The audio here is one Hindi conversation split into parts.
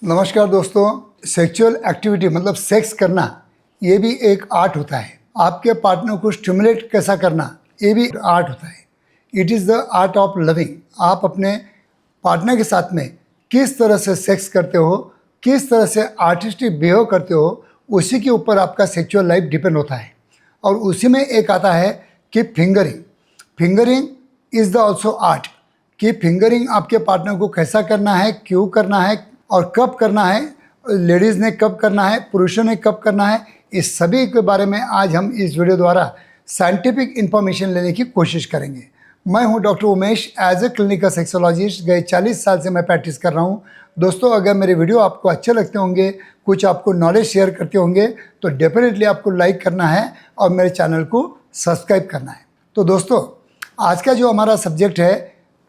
नमस्कार दोस्तों। सेक्सुअल एक्टिविटी मतलब सेक्स करना ये भी एक आर्ट होता है। आपके पार्टनर को स्टिमुलेट कैसा करना ये भी आर्ट होता है। It is the art of loving. आप अपने पार्टनर के साथ में किस तरह से सेक्स करते हो, किस तरह से आर्टिस्टिक बिहेव करते हो, उसी के ऊपर आपका सेक्सुअल लाइफ डिपेंड होता है। और उसी में एक आता है कि fingering. Fingering is the also art कि फिंगरिंग आपके पार्टनर को कैसा करना है, क्यों करना है और कब करना है, लेडीज़ ने कब करना है, पुरुषों ने कब करना है, इस सभी के बारे में आज हम इस वीडियो द्वारा साइंटिफिक इन्फॉर्मेशन लेने की कोशिश करेंगे। मैं हूं doctor Umesh. As a clinical sexologist गए 40 साल से मैं प्रैक्टिस कर रहा हूं। दोस्तों, अगर मेरे वीडियो आपको अच्छे लगते होंगे, कुछ आपको नॉलेज शेयर करते होंगे, तो डेफिनेटली आपको लाइक करना है और मेरे चैनल को सब्सक्राइब करना है। तो दोस्तों, आज का जो हमारा सब्जेक्ट है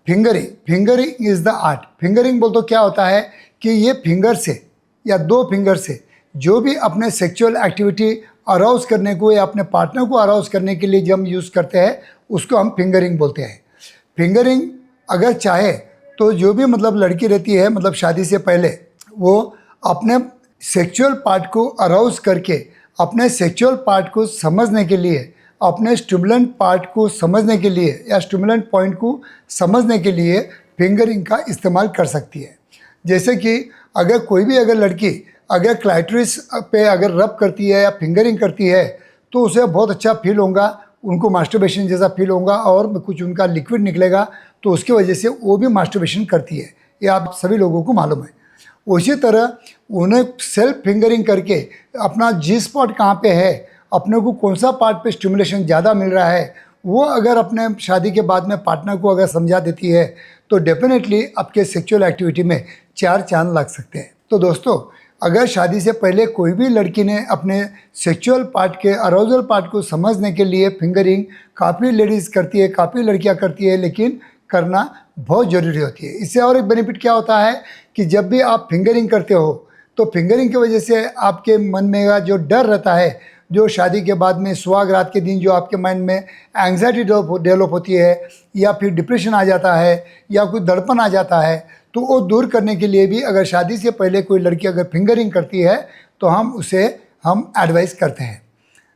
fingering. Fingering is the art. Fingering बोल तो क्या होता है कि ये फिंगर से या दो फिंगर से जो भी अपने सेक्सुअल एक्टिविटी अराउज करने को या अपने पार्टनर को अराउज करने के लिए जब हम यूज़ करते हैं उसको हम फिंगरिंग बोलते हैं। फिंगरिंग अगर चाहे तो जो भी मतलब लड़की रहती है, मतलब शादी से पहले, वो अपने सेक्सुअल पार्ट को अराउज करके अपने सेक्सुअल पार्ट को समझने के लिए, अपने स्टिमुलेंट पार्ट को समझने के लिए या स्टिमुलेंट पॉइंट को समझने के लिए फिंगरिंग का इस्तेमाल कर सकती है। जैसे कि अगर कोई भी लड़की अगर क्लाइटरिस पे अगर रब करती है या फिंगरिंग करती है तो उसे बहुत अच्छा फील होगा, उनको मास्टरबेशन जैसा फील होगा और कुछ उनका लिक्विड निकलेगा, तो उसकी वजह से वो भी मास्टरबेशन करती है। ये आप सभी लोगों को मालूम है। उसी तरह उन्हें सेल्फ फिंगरिंग करके अपना जी स्पॉट कहाँ पे है, अपने को कौन सा पार्ट पे स्टिमुलेशन ज़्यादा मिल रहा है, वो अगर अपने शादी के बाद में पार्टनर को अगर समझा देती है तो डेफिनेटली आपके सेक्सुअल एक्टिविटी में चार चांद लग सकते हैं। तो दोस्तों, अगर शादी से पहले कोई भी लड़की ने अपने सेक्सुअल पार्ट के अराउजल पार्ट को समझने के लिए फिंगरिंग काफ़ी लेडीज़ करती है, काफ़ी लड़कियां करती है, लेकिन करना बहुत ज़रूरी होती है। इससे और एक बेनिफिट क्या होता है कि जब भी आप फिंगरिंग करते हो तो फिंगरिंग की वजह से आपके मन में जो डर रहता है, जो शादी के बाद में सुहाग रात के दिन जो आपके माइंड में एंग्जाइटी डेवलप होती है या फिर डिप्रेशन आ जाता है या कुछ दड़पन आ जाता है, तो वो दूर करने के लिए भी अगर शादी से पहले कोई लड़की अगर फिंगरिंग करती है तो हम एडवाइस करते हैं।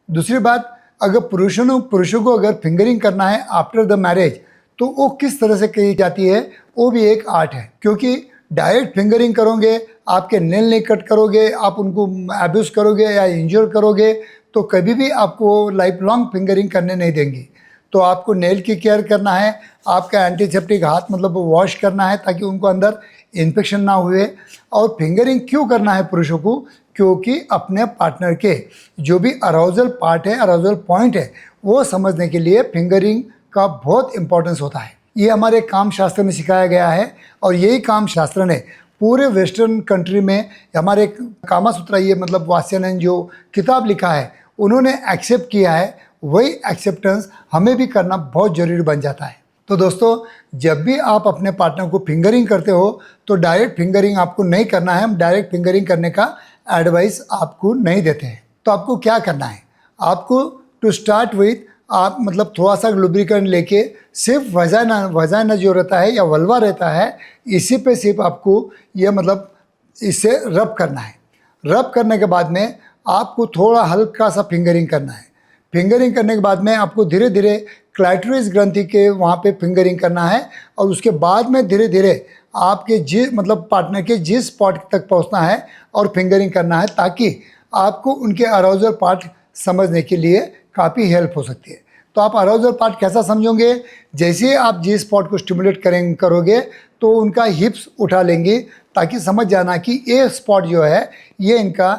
दूसरी बात, अगर पुरुषों को अगर फिंगरिंग करना है आफ्टर द मैरिज तो वो किस तरह से की जाती है, वो भी एक आर्ट है। क्योंकि डायरेक्ट फिंगरिंग करोगे, आपके नेल नहीं कट करोगे, आप उनको अब्यूज़ करोगे या इंजोर करोगे तो कभी भी आपको लाइफ लॉन्ग फिंगरिंग करने नहीं देंगी। तो आपको नेल की केयर करना है, आपका एंटीसेप्टिक हाथ मतलब वॉश करना है ताकि उनको अंदर इन्फेक्शन ना हुए। और फिंगरिंग क्यों करना है पुरुषों को? क्योंकि अपने पार्टनर के जो भी अराउजल पार्ट है, अराउजल पॉइंट है, वो समझने के लिए फिंगरिंग का बहुत इंपॉर्टेंस होता है। ये हमारे काम शास्त्र में सिखाया गया है और यही काम शास्त्र ने पूरे वेस्टर्न कंट्री में हमारे कामा सूत्रा ये मतलब वात्स्यायन जो किताब लिखा है उन्होंने एक्सेप्ट किया है। वही एक्सेप्टेंस हमें भी करना बहुत ज़रूरी बन जाता है। तो दोस्तों, जब भी आप अपने पार्टनर को फिंगरिंग करते हो तो डायरेक्ट फिंगरिंग आपको नहीं करना है। हम डायरेक्ट फिंगरिंग करने का एडवाइस आपको नहीं देते हैं। तो आपको क्या करना है? आपको टू स्टार्ट विथ आप मतलब थोड़ा सा लुब्रिकेंट लेके सिर्फ वजाना जो रहता है या वल्वा रहता है, इसी पे सिर्फ आपको ये मतलब इससे रब करना है। रब करने के बाद में आपको थोड़ा हल्का सा फिंगरिंग करना है। फिंगरिंग करने के बाद में आपको धीरे धीरे क्लाइटरिस ग्रंथि के वहाँ पे फिंगरिंग करना है और उसके बाद में धीरे धीरे आपके मतलब पार्टनर के जी स्पॉट तक पहुँचना है और फिंगरिंग करना है, ताकि आपको उनके अराउजल पार्ट समझने के लिए काफ़ी हेल्प हो सकती है। तो आप अराउजल पार्ट कैसा समझोगे? जैसे आप जी स्पॉट को स्टिमुलेट करोगे तो उनका हिप्स उठा लेंगे ताकि समझ जाना कि ये स्पॉट जो है ये इनका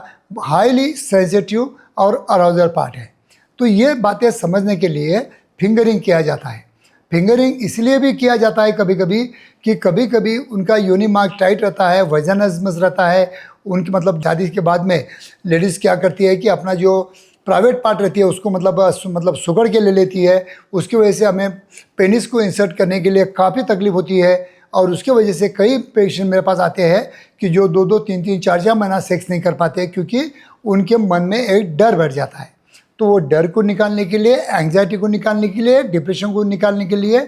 हाईली सेंसिटिव और अराउजल पार्ट है। तो ये बातें समझने के लिए फिंगरिंग किया जाता है। फिंगरिंग इसलिए भी किया जाता है कभी कभी कि कभी कभी उनका योनि मार्ग टाइट रहता है, वजानस्मस रहता है उनकी, मतलब शादी के बाद में लेडीज़ क्या करती है कि अपना जो प्राइवेट पार्ट रहती है उसको मतलब सुगड़ के ले लेती है। उसकी वजह से हमें पेनिस को इंसर्ट करने के लिए काफ़ी तकलीफ होती है और उसके वजह से कई पेशेंट मेरे पास आते हैं कि जो 2-2, 3-3, 4-4 महीना सेक्स नहीं कर पाते क्योंकि उनके मन में एक डर बैठ जाता है। तो वो डर को निकालने के लिए, एंग्जाइटी को निकालने के लिए, डिप्रेशन को निकालने के लिए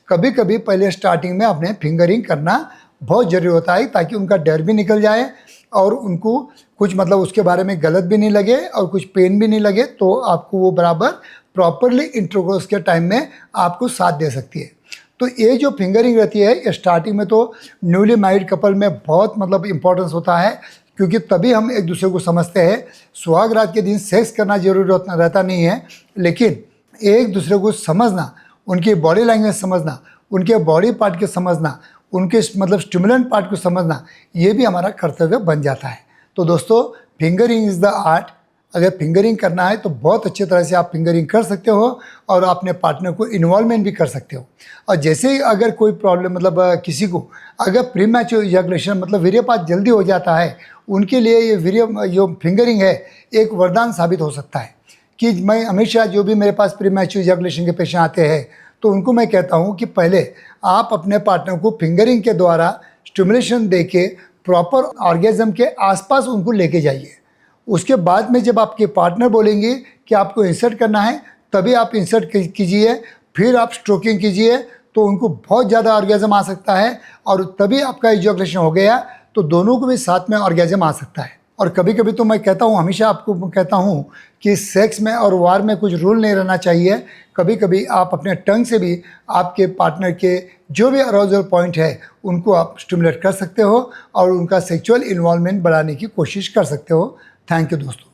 कभी कभी पहले स्टार्टिंग में अपने फिंगरिंग करना बहुत ज़रूरी होता है ताकि उनका डर भी निकल जाए और उनको कुछ मतलब उसके बारे में गलत भी नहीं लगे और कुछ पेन भी नहीं लगे, तो आपको वो बराबर प्रॉपरली इंटरकोर्स के टाइम में आपको साथ दे सकती है। तो ये जो फिंगरिंग रहती है, ये स्टार्टिंग में तो न्यूली मैरिड कपल में बहुत मतलब इम्पोर्टेंस होता है, क्योंकि तभी हम एक दूसरे को समझते हैं। सुहाग रात के दिन सेक्स करना जरूरी रहता नहीं है, लेकिन एक दूसरे को समझना, उनकी बॉडी लैंग्वेज समझना, उनके बॉडी पार्ट के समझना, उनके मतलब स्टिमुलेंट पार्ट को समझना, ये भी हमारा कर्तव्य बन जाता है। तो दोस्तों, फिंगरिंग इज़ द आर्ट। अगर फिंगरिंग करना है तो बहुत अच्छी तरह से आप फिंगरिंग कर सकते हो और अपने पार्टनर को इन्वॉल्वमेंट भी कर सकते हो। और जैसे ही अगर कोई प्रॉब्लम मतलब किसी को अगर प्रीमैच्योर इजैकुलेशन मतलब वीर्यपात जल्दी हो जाता है, उनके लिए ये जो फिंगरिंग है एक वरदान साबित हो सकता है। कि मैं हमेशा जो भी मेरे पास प्रीमैच्योर इजैकुलेशन के पेशेंट आते हैं, तो उनको मैं कहता हूँ कि पहले आप अपने पार्टनर को फिंगरिंग के द्वारा स्टिमुलेशन दे के प्रॉपर ऑर्गेज़म के आसपास उनको लेके जाइए। उसके बाद में जब आपके पार्टनर बोलेंगे कि आपको इंसर्ट करना है, तभी आप इंसर्ट कीजिए, फिर आप स्ट्रोकिंग कीजिए, तो उनको बहुत ज़्यादा ऑर्गेज़म आ सकता है और तभी आपका इजैकुलेशन हो गया, तो दोनों को भी साथ में ऑर्गेज़म आ सकता है। और कभी कभी तो मैं कहता हूँ, हमेशा आपको कहता हूँ कि सेक्स में और वार में कुछ रूल नहीं रहना चाहिए। कभी कभी आप अपने टंग से भी आपके पार्टनर के जो भी अराउजल पॉइंट है उनको आप स्टिमुलेट कर सकते हो और उनका सेक्सुअल इन्वॉल्वमेंट बढ़ाने की कोशिश कर सकते हो। थैंक यू दोस्तों।